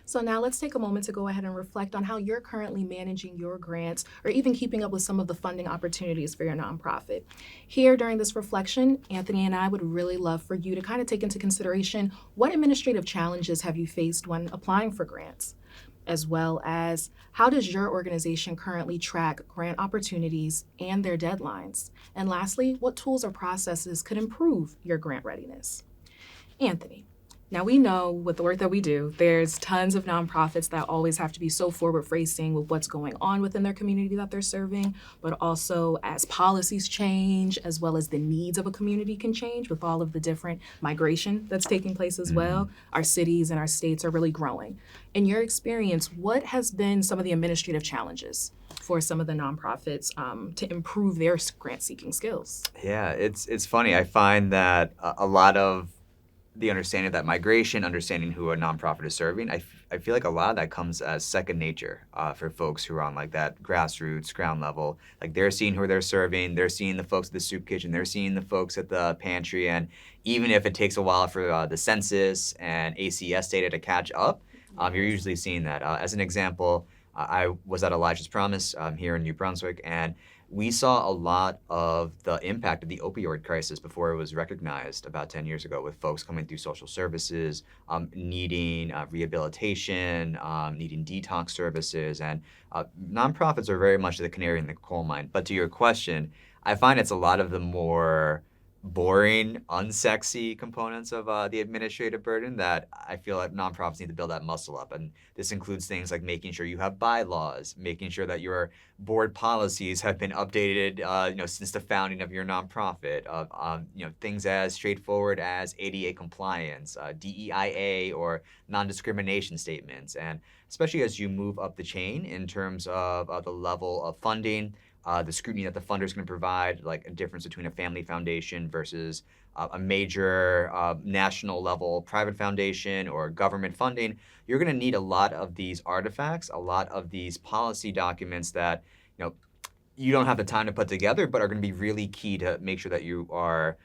So now let's take a moment to go ahead and reflect on how you're currently managing your grants or even keeping up with some of the funding opportunities for your nonprofit. Here during this reflection, Anthony and I would really love for you to kind of take into consideration what administrative challenges have you faced when applying for grants, as well as how does your organization currently track grant opportunities and their deadlines? And lastly, what tools or processes could improve your grant readiness? Anthony. Now, we know with the work that we do, there's tons of nonprofits that always have to be so forward facing with what's going on within their community that they're serving, but also as policies change, as well as the needs of a community can change with all of the different migration that's taking place as well. Our cities and our states are really growing. In your experience, what has been some of the administrative challenges for some of the nonprofits to improve their grant seeking skills? Yeah, it's funny. I find that a lot of the understanding of that migration, understanding who a nonprofit is serving, I feel like a lot of that comes as second nature for folks who are on like that grassroots, ground level. Like they're seeing who they're serving, they're seeing the folks at the soup kitchen, they're seeing the folks at the pantry, and even if it takes a while for the census and ACS data to catch up, you're usually seeing that. As an example, I was at Elijah's Promise here in New Brunswick, and we saw a lot of the impact of the opioid crisis before it was recognized about 10 years ago, with folks coming through social services, needing rehabilitation, needing detox services. And nonprofits are very much the canary in the coal mine. But to your question, I find it's a lot of the more boring, unsexy components of the administrative burden that I feel like nonprofits need to build that muscle up. And this includes things like making sure you have bylaws, making sure that your board policies have been updated, since the founding of your nonprofit. Things as straightforward as ADA compliance, DEIA, or non-discrimination statements. And especially as you move up the chain in terms of the level of funding, the scrutiny that the funder is going to provide, like a difference between a family foundation versus a major national level private foundation or government funding, you're going to need a lot of these artifacts, a lot of these policy documents that you don't have the time to put together, but are going to be really key to make sure that you are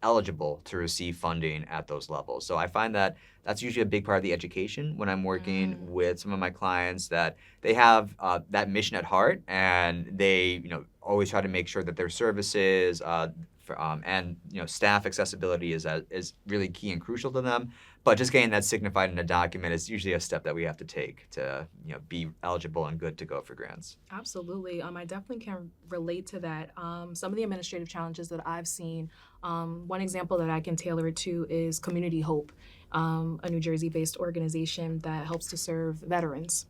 eligible to receive funding at those levels. So I find that that's usually a big part of the education when I'm working with some of my clients, that they have that mission at heart, and they always try to make sure that their services and staff accessibility is really key and crucial to them. But just getting that signified in a document is usually a step that we have to take to be eligible and good to go for grants. Absolutely. I definitely can relate to that. Some of the administrative challenges that I've seen, one example that I can tailor it to is Community Hope, a New Jersey-based organization that helps to serve veterans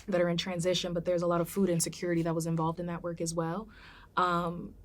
that are in transition, but there's a lot of food insecurity that was involved in that work as well.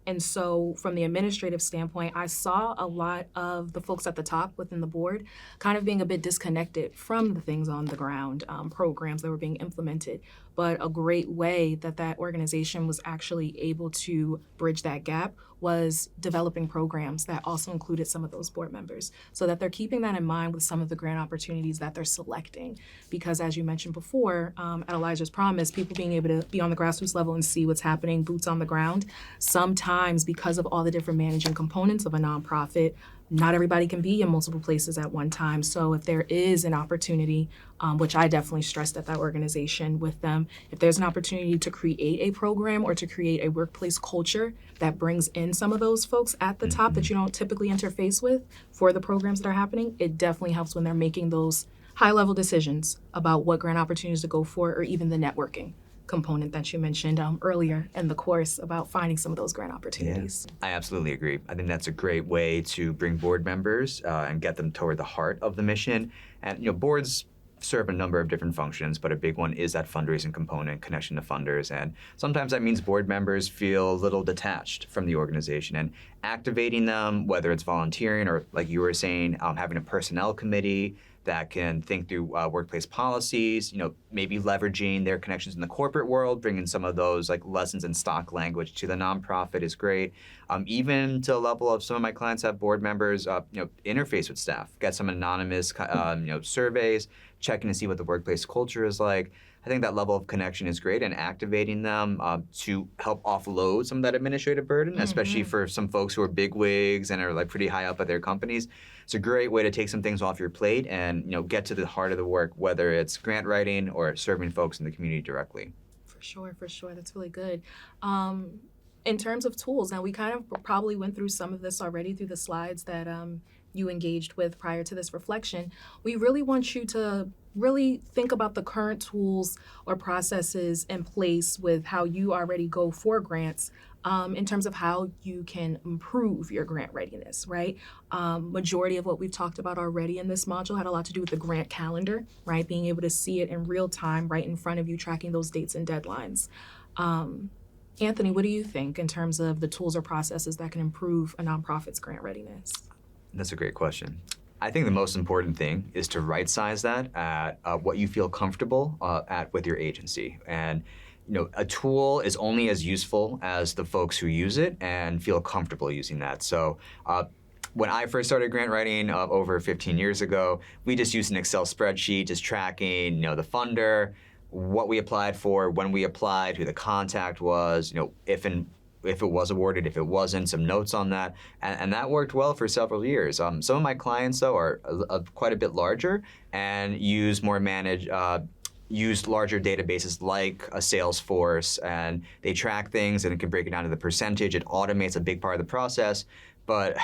And so from the administrative standpoint, I saw a lot of the folks at the top within the board kind of being a bit disconnected from the things on the ground, programs that were being implemented. But a great way that that organization was actually able to bridge that gap was developing programs that also included some of those board members, so that they're keeping that in mind with some of the grant opportunities that they're selecting. Because as you mentioned before, at Elijah's Promise, people being able to be on the grassroots level and see what's happening, boots on the ground. Sometimes because of all the different managing components of a nonprofit, not everybody can be in multiple places at one time. So if there is an opportunity, which I definitely stressed at that organization with them, if there's an opportunity to create a program or to create a workplace culture that brings in some of those folks at the top that you don't typically interface with for the programs that are happening, it definitely helps when they're making those high-level decisions about what grant opportunities to go for, or even the networking component that you mentioned earlier in the course about finding some of those grant opportunities. Yeah, I absolutely agree. I think that's a great way to bring board members and get them toward the heart of the mission. And boards serve a number of different functions, but a big one is that fundraising component, connection to funders. And sometimes that means board members feel a little detached from the organization, and activating them, whether it's volunteering or, like you were saying, having a personnel committee that can think through workplace policies, maybe leveraging their connections in the corporate world, bringing some of those like lessons in stock language to the nonprofit is great. Even to the level of some of my clients have board members, interface with staff, get some anonymous, surveys, checking to see what the workplace culture is like. I think that level of connection is great, and activating them to help offload some of that administrative burden, especially for some folks who are big wigs and are like pretty high up at their companies. It's a great way to take some things off your plate and get to the heart of the work, whether it's grant writing or serving folks in the community directly. For sure. That's really good. In terms of tools, now we kind of probably went through some of this already through the slides that you engaged with prior to this reflection. We really want you to really think about the current tools or processes in place with how you already go for grants in terms of how you can improve your grant readiness, right? Majority of what we've talked about already in this module had a lot to do with the grant calendar, right? Being able to see it in real time right in front of you, tracking those dates and deadlines. Anthony, what do you think in terms of the tools or processes that can improve a nonprofit's grant readiness? That's a great question. I think the most important thing is to right size that at what you feel comfortable at with your agency. And a tool is only as useful as the folks who use it and feel comfortable using that. So when I first started grant writing over 15 years ago, we just used an Excel spreadsheet, just tracking the funder, what we applied for, when we applied, who the contact was, if it was awarded, if it wasn't, some notes on that. And that worked well for several years. Some of my clients, though, are quite a bit larger and use larger databases like a Salesforce, and they track things and it can break it down to the percentage. It automates a big part of the process. But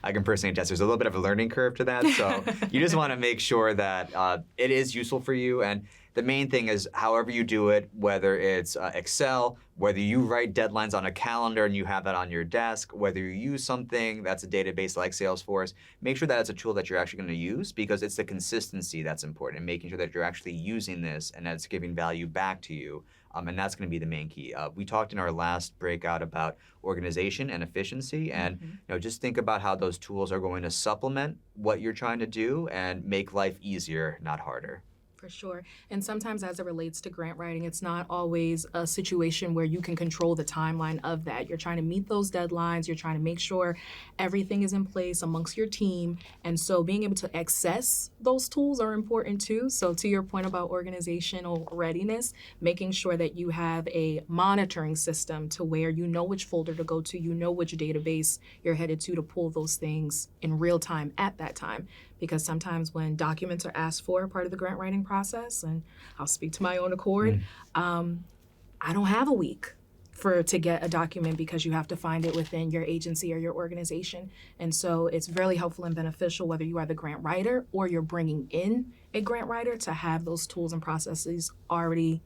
I can personally attest there's a little bit of a learning curve to that. So you just want to make sure that it is useful for you. And the main thing is however you do it, whether it's Excel, whether you write deadlines on a calendar and you have that on your desk, whether you use something that's a database like Salesforce, make sure that it's a tool that you're actually going to use, because it's the consistency that's important, and making sure that you're actually using this and that it's giving value back to you. And that's going to be the main key. We talked in our last breakout about organization and efficiency, and just think about how those tools are going to supplement what you're trying to do and make life easier, not harder. For sure. And sometimes as it relates to grant writing, it's not always a situation where you can control the timeline of that. You're trying to meet those deadlines. You're trying to make sure everything is in place amongst your team. And so being able to access those tools are important too. So to your point about organizational readiness, making sure that you have a monitoring system to where you know which folder to go to, you know which database you're headed to pull those things in real time at that time. Because sometimes when documents are asked for part of the grant writing process, and I'll speak to my own accord, I don't have a week to get a document because you have to find it within your agency or your organization. And so it's really helpful and beneficial, whether you are the grant writer or you're bringing in a grant writer, to have those tools and processes already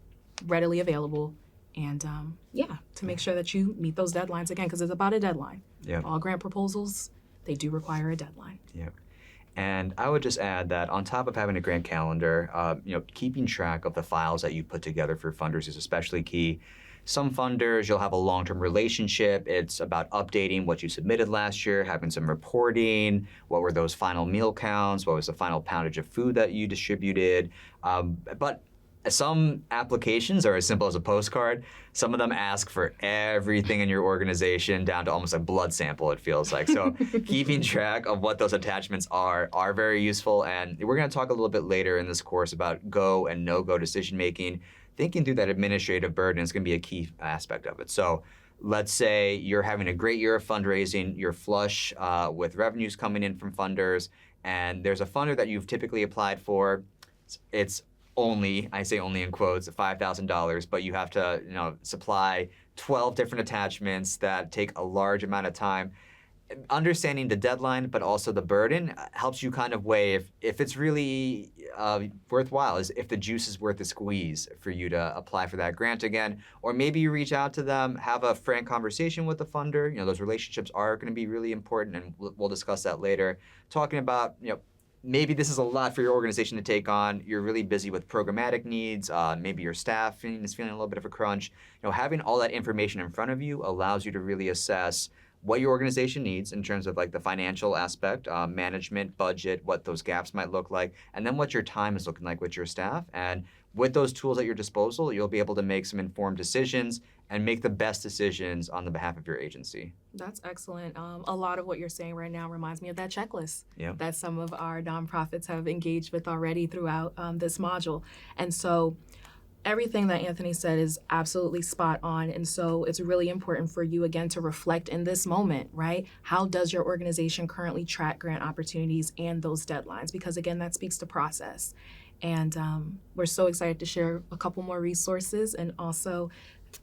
readily available. And to make sure that you meet those deadlines again, because it's about a deadline. Yep. All grant proposals, they do require a deadline. Yep. And I would just add that on top of having a grant calendar, keeping track of the files that you put together for funders is especially key. Some funders, you'll have a long-term relationship. It's about updating what you submitted last year, having some reporting. What were those final meal counts? What was the final poundage of food that you distributed? But some applications are as simple as a postcard. Some of them ask for everything in your organization, down to almost a blood sample, it feels like. So keeping track of what those attachments are very useful. And we're going to talk a little bit later in this course about go and no-go decision making. Thinking through that administrative burden is going to be a key aspect of it. So let's say you're having a great year of fundraising, you're flush with revenues coming in from funders, and there's a funder that you've typically applied for. It's only, I say only in quotes, $5,000, but you have to supply 12 different attachments that take a large amount of time. Understanding the deadline, but also the burden, helps you kind of weigh if it's really worthwhile, is if the juice is worth the squeeze for you to apply for that grant again. Or maybe you reach out to them, have a frank conversation with the funder. Those relationships are going to be really important, and we'll discuss that later. Talking about, maybe this is a lot for your organization to take on. You're really busy with programmatic needs. Maybe your staff is feeling a little bit of a crunch. Having all that information in front of you allows you to really assess what your organization needs in terms of like the financial aspect, management, budget, what those gaps might look like, and then what your time is looking like with your staff. And with those tools at your disposal, you'll be able to make some informed decisions and make the best decisions on the behalf of your agency. That's excellent. A lot of what you're saying right now reminds me of that checklist that some of our nonprofits have engaged with already throughout this module. And so everything that Anthony said is absolutely spot on. And so it's really important for you, again, to reflect in this moment, right? How does your organization currently track grant opportunities and those deadlines? Because, again, that speaks to process. And we're so excited to share a couple more resources and also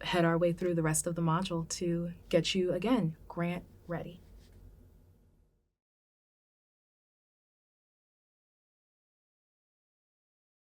head our way through the rest of the module to get you, again, grant ready.